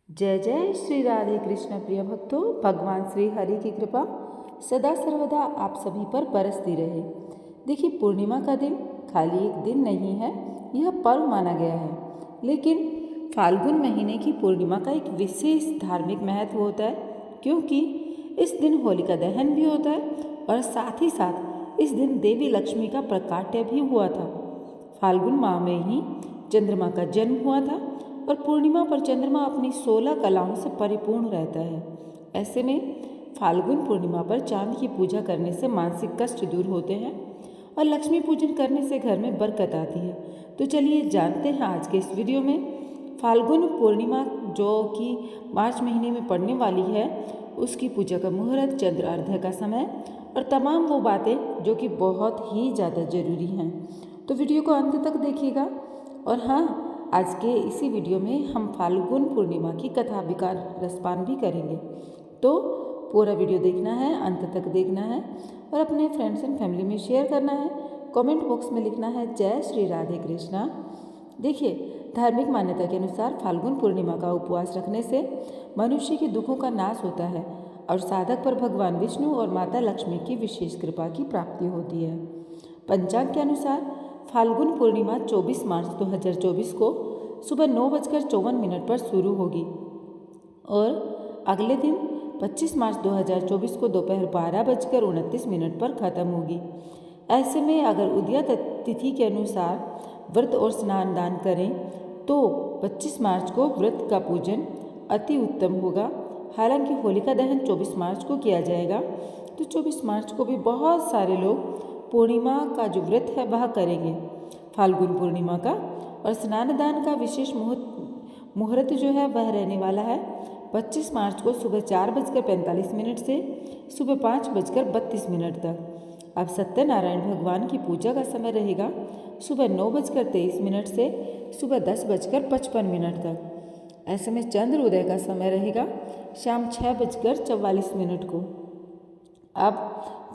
जय जय श्री राधे कृष्ण प्रिय भक्तों। भगवान श्री हरि की कृपा सदा सर्वदा आप सभी पर बरसती रहे। देखिए, पूर्णिमा का दिन खाली एक दिन नहीं है, यह पर्व माना गया है। लेकिन फाल्गुन महीने की पूर्णिमा का एक विशेष धार्मिक महत्व होता है, क्योंकि इस दिन होलिका दहन भी होता है और साथ ही साथ इस दिन देवी लक्ष्मी का प्राकट्य भी हुआ था। फाल्गुन माह में ही चंद्रमा का जन्म हुआ था और पूर्णिमा पर चंद्रमा अपनी 16 कलाओं से परिपूर्ण रहता है। ऐसे में फाल्गुन पूर्णिमा पर चांद की पूजा करने से मानसिक कष्ट दूर होते हैं और लक्ष्मी पूजन करने से घर में बरकत आती है। तो चलिए जानते हैं आज के इस वीडियो में फाल्गुन पूर्णिमा जो कि मार्च महीने में पड़ने वाली है, उसकी पूजा का मुहूर्त, चंद्र अर्घ्य का समय और तमाम वो बातें जो कि बहुत ही ज़्यादा ज़रूरी हैं। तो वीडियो को अंत तक देखिएगा। और हाँ, आज के इसी वीडियो में हम फाल्गुन पूर्णिमा की कथा विकार रसपान भी करेंगे। तो पूरा वीडियो देखना है, अंत तक देखना है और अपने फ्रेंड्स एंड फैमिली में शेयर करना है। कमेंट बॉक्स में लिखना है जय श्री राधे कृष्णा। देखिए, धार्मिक मान्यता के अनुसार फाल्गुन पूर्णिमा का उपवास रखने से मनुष्य के दुखों का नाश होता है और साधक पर भगवान विष्णु और माता लक्ष्मी की विशेष कृपा की प्राप्ति होती है। पंचांग के अनुसार फाल्गुन पूर्णिमा 24 मार्च 2024 को सुबह 9:54 पर शुरू होगी और अगले दिन 25 मार्च 2024 को दोपहर 12:29 पर खत्म होगी। ऐसे में अगर उदय तिथि के अनुसार व्रत और स्नान दान करें तो 25 मार्च को व्रत का पूजन अति उत्तम होगा। हालांकि होलिका दहन 24 मार्च को किया जाएगा, तो 24 मार्च को भी बहुत सारे लोग पूर्णिमा का जो व्रत है वह करेंगे, फाल्गुन पूर्णिमा का। और स्नान दान का विशेष मुहूर्त जो है वह रहने वाला है 25 मार्च को सुबह 4:45 से सुबह 5:32 तक। अब सत्यनारायण भगवान की पूजा का समय रहेगा सुबह 9:23 से सुबह 10:55 तक। ऐसे में चंद्र उदय का समय रहेगा शाम 6:44 को। अब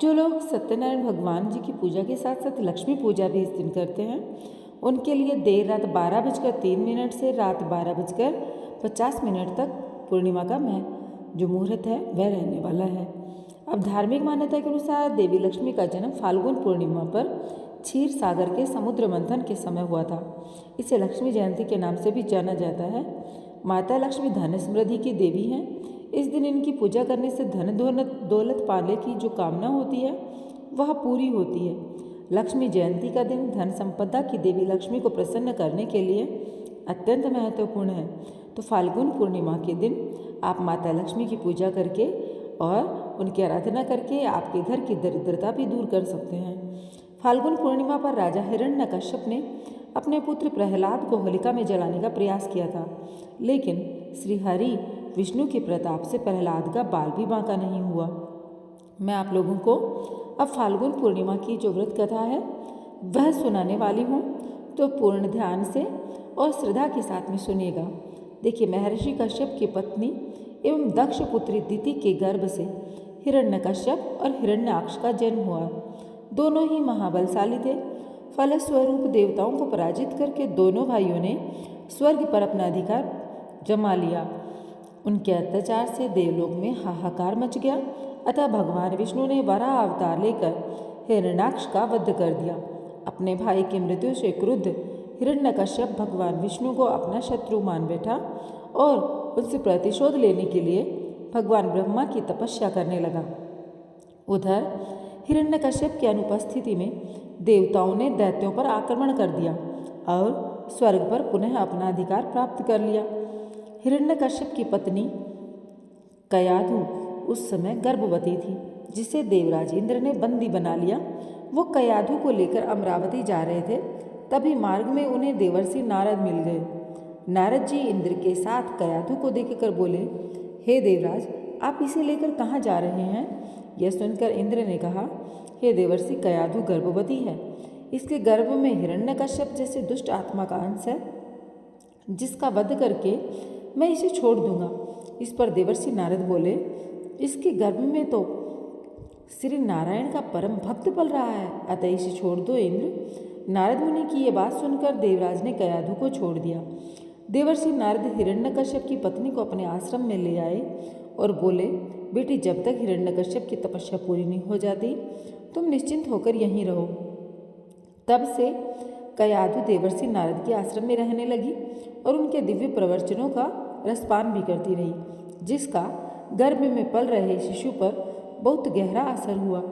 जो लोग सत्यनारायण भगवान जी की पूजा के साथ साथ लक्ष्मी पूजा भी इस दिन करते हैं, उनके लिए देर रात 12:03 से रात 12:50 तक पूर्णिमा का जो मुहूर्त है वह रहने वाला है। अब धार्मिक मान्यता के अनुसार देवी लक्ष्मी का जन्म फाल्गुन पूर्णिमा पर क्षीर सागर के समुद्र मंथन के समय हुआ था। इसे लक्ष्मी जयंती के नाम से भी जाना जाता है। माता लक्ष्मी धन समृद्धि की देवी हैं। इस दिन इनकी पूजा करने से धन दौलत पाने की जो कामना होती है वह पूरी होती है। लक्ष्मी जयंती का दिन धन संपदा की देवी लक्ष्मी को प्रसन्न करने के लिए अत्यंत महत्वपूर्ण है। तो फाल्गुन पूर्णिमा के दिन आप माता लक्ष्मी की पूजा करके और उनकी आराधना करके आपके घर की दरिद्रता भी दूर कर सकते हैं। फाल्गुन पूर्णिमा पर राजा हिरण्यकश्यप ने अपने पुत्र प्रहलाद को होलिका में जलाने का प्रयास किया था, लेकिन श्री हरि विष्णु के प्रताप से प्रहलाद का बाल भी बांका नहीं हुआ। मैं आप लोगों को अब फाल्गुन पूर्णिमा की जो व्रत कथा है वह सुनाने वाली हूँ, तो पूर्ण ध्यान से और श्रद्धा के साथ में सुनिएगा। देखिए, महर्षि कश्यप की पत्नी एवं दक्ष पुत्री दिति के गर्भ से हिरण्यकश्यप और हिरण्याक्ष का जन्म हुआ। दोनों ही महाबलशाली थे। फलस्वरूप देवताओं को पराजित करके दोनों भाइयों ने स्वर्ग पर अपना अधिकार जमा लिया। उनके अत्याचार से देवलोक में हाहाकार मच गया, अतः भगवान विष्णु ने वराह अवतार लेकर हिरण्याक्ष का वध कर दिया। अपने भाई की मृत्यु से क्रुद्ध हिरण्यकश्यप भगवान विष्णु को अपना शत्रु मान बैठा और उनसे प्रतिशोध लेने के लिए भगवान ब्रह्मा की तपस्या करने लगा। उधर हिरण्यकश्यप की अनुपस्थिति में देवताओं ने दैत्यों पर आक्रमण कर दिया और स्वर्ग पर पुनः अपना अधिकार प्राप्त कर लिया। हिरण्यकश्यप की पत्नी कयाधु उस समय गर्भवती थी, जिसे देवराज इंद्र ने बंदी बना लिया। वो कयाधु को लेकर अमरावती जा रहे थे, तभी मार्ग में उन्हें देवर्षि नारद मिल गए। नारद जी इंद्र के साथ कयाधु को देखकर बोले, हे देवराज, आप इसे लेकर कहाँ जा रहे हैं? यह सुनकर इंद्र ने कहा, हे देवर्षि, कयाधु गर्भवती है। इसके गर्भ में हिरण्यकश्यप जैसे दुष्ट आत्मा का अंश है, जिसका वध करके मैं इसे छोड़ दूंगा। इस पर देवर्षि नारद बोले, इसके गर्भ में तो श्री नारायण का परम भक्त पल रहा है, अतः इसे छोड़ दो इंद्र। नारद मुनि की यह बात सुनकर देवराज ने कयाधु को छोड़ दिया। देवर्षि नारद हिरण्यकश्यप की पत्नी को अपने आश्रम में ले आए और बोले, बेटी, जब तक हिरण्यकश्यप की तपस्या पूरी नहीं हो जाती तुम निश्चिंत होकर यहीं रहो। तब से कयाधु देवर्षि नारद के आश्रम में रहने लगी और उनके दिव्य प्रवचनों का रसपान भी करती रही, जिसका गर्भ में पल रहे शिशु पर बहुत गहरा असर हुआ।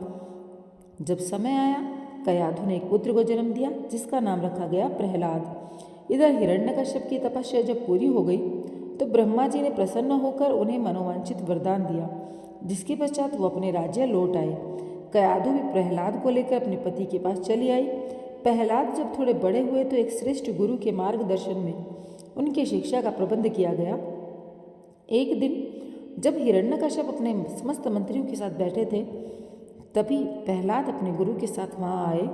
जब समय आया, कयाधु ने एक पुत्र को जन्म दिया, जिसका नाम रखा गया प्रहलाद। इधर हिरण्यकश्यप की तपस्या जब पूरी हो गई तो ब्रह्मा जी ने प्रसन्न होकर उन्हें मनोवांछित वरदान दिया, जिसके पश्चात वो अपने राज्य लौट आए। कयाधु भी प्रहलाद को लेकर अपने पति के पास चली आई। प्रहलाद जब थोड़े बड़े हुए तो एक श्रेष्ठ गुरु के मार्गदर्शन में उनकी शिक्षा का प्रबंध किया गया। एक दिन जब हिरण्यकश्यप अपने समस्त मंत्रियों के साथ बैठे थे, तभी प्रहलाद अपने गुरु के साथ वहाँ आए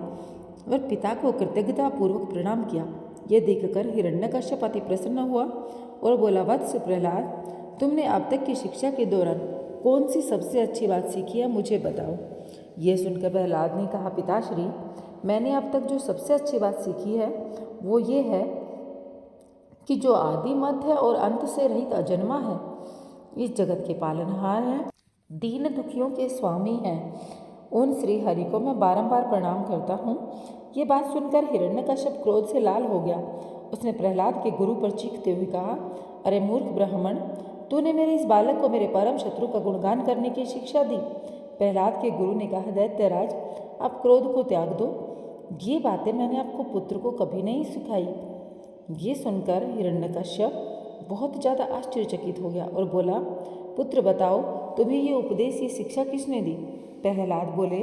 और पिता को कृतज्ञतापूर्वक प्रणाम किया। यह देखकर हिरण्यकश्यप अति प्रसन्न हुआ और बोला, वत्स प्रहलाद, तुमने अब तक की शिक्षा के दौरान कौन सी सबसे अच्छी बात सीखी है, मुझे बताओ। ये सुनकर प्रहलाद ने कहा, पिताश्री, मैंने अब तक जो सबसे अच्छी बात सीखी है वो ये है कि जो आदि मध्य और अंत से रहित अजन्मा है, इस जगत के पालनहार हैं, दीन दुखियों के स्वामी हैं, उन श्री हरि को मैं बारंबार प्रणाम करता हूँ। ये बात सुनकर हिरण्यकश्यप क्रोध से लाल हो गया। उसने प्रहलाद के गुरु पर चीखते हुए कहा, अरे मूर्ख ब्राह्मण, तूने मेरे इस बालक को मेरे परम शत्रु का गुणगान करने की शिक्षा दी। प्रहलाद के गुरु ने कहा, दैत्यराज, आप क्रोध को त्याग दो। ये बातें मैंने आपको पुत्र को कभी नहीं सिखाई। ये सुनकर हिरण्यकश्यप बहुत ज़्यादा आश्चर्यचकित हो गया और बोला, पुत्र बताओ, तुम्हें ये उपदेश, ये शिक्षा किसने दी? प्रहलाद बोले,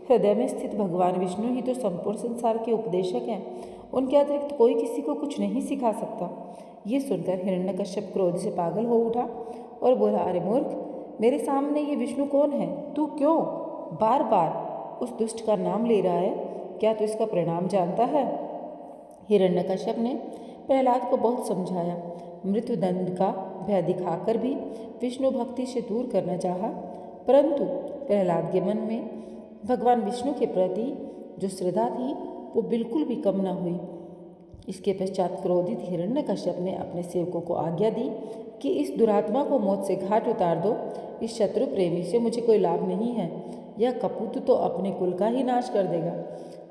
हृदय में स्थित भगवान विष्णु ही तो संपूर्ण संसार के उपदेशक हैं, उनके अतिरिक्त कोई किसी को कुछ नहीं सिखा सकता। ये सुनकर हिरण्यकश्यप क्रोध से पागल हो उठा और बोला, अरे मूर्ख, मेरे सामने ये विष्णु कौन है? तू क्यों बार बार उस दुष्ट का नाम ले रहा है? क्या तू इसका परिणाम जानता है? हिरण्यकश्यप ने प्रहलाद को बहुत समझाया, मृत्युदंड का भय दिखाकर भी विष्णु भक्ति से दूर करना चाहा, परंतु प्रहलाद के मन में भगवान विष्णु के प्रति जो श्रद्धा थी वो बिल्कुल भी कम न हुई। इसके पश्चात क्रोधित हिरण्यकश्यप ने अपने सेवकों को आज्ञा दी कि इस दुरात्मा को मौत से घाट उतार दो। इस शत्रु प्रेमी से मुझे कोई लाभ नहीं है, यह कपूत तो अपने कुल का ही नाश कर देगा।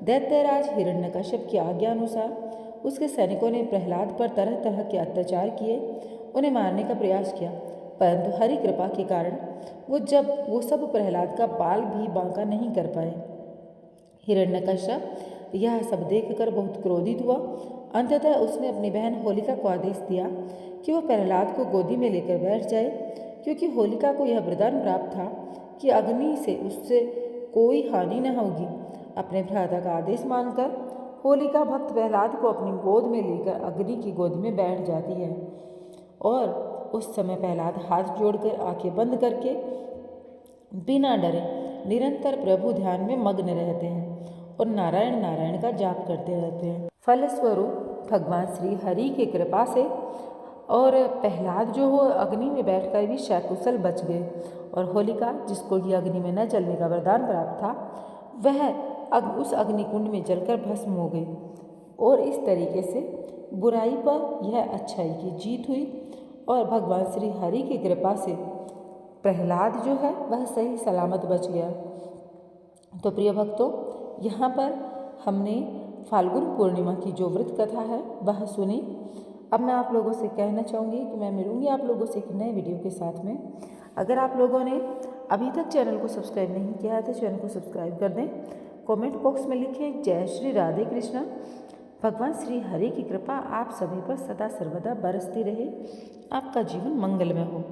दैत्यराज हिरण्यकश्यप की आज्ञा अनुसार उसके सैनिकों ने प्रहलाद पर तरह तरह के अत्याचार किए, उन्हें मारने का प्रयास किया, परंतु हरि कृपा के कारण वो सब प्रहलाद का बाल भी बांका नहीं कर पाए। हिरण्यकश्यप यह सब देखकर बहुत क्रोधित हुआ। अंततः उसने अपनी बहन होलिका को आदेश दिया कि वह प्रहलाद को गोदी में लेकर बैठ जाए, क्योंकि होलिका को यह वरदान प्राप्त था कि अग्नि से उससे कोई हानि न होगी। अपने भ्राता का आदेश मानकर होलिका भक्त प्रहलाद को अपनी गोद में लेकर अग्नि की गोद में बैठ जाती है और उस समय प्रहलाद हाथ जोड़कर आंखें बंद करके बिना डरे निरंतर प्रभु ध्यान में मग्न रहते हैं और नारायण नारायण का जाप करते रहते हैं। फलस्वरूप भगवान श्री हरि की कृपा से और प्रहलाद जो हो अग्नि में बैठकर भी सकुशल बच गए और होलिका, जिसको कि अग्नि में न जलने का वरदान प्राप्त था, वह उस अग्निकुंड में जलकर भस्म हो गई। और इस तरीके से बुराई पर यह अच्छाई की जीत हुई और भगवान श्री हरि की कृपा से प्रहलाद जो है वह सही सलामत बच गया। तो प्रिय भक्तों, यहाँ पर हमने फाल्गुन पूर्णिमा की जो व्रत कथा है वह सुनी। अब मैं आप लोगों से कहना चाहूँगी कि मैं मिलूँगी आप लोगों से एक नए वीडियो के साथ में। अगर आप लोगों ने अभी तक चैनल को सब्सक्राइब नहीं किया है तो चैनल को सब्सक्राइब कर दें। कमेंट बॉक्स में लिखें जय श्री राधे कृष्णा। भगवान श्री हरि की कृपा आप सभी पर सदा सर्वदा बरसती रहे। आपका जीवन मंगलमय हो।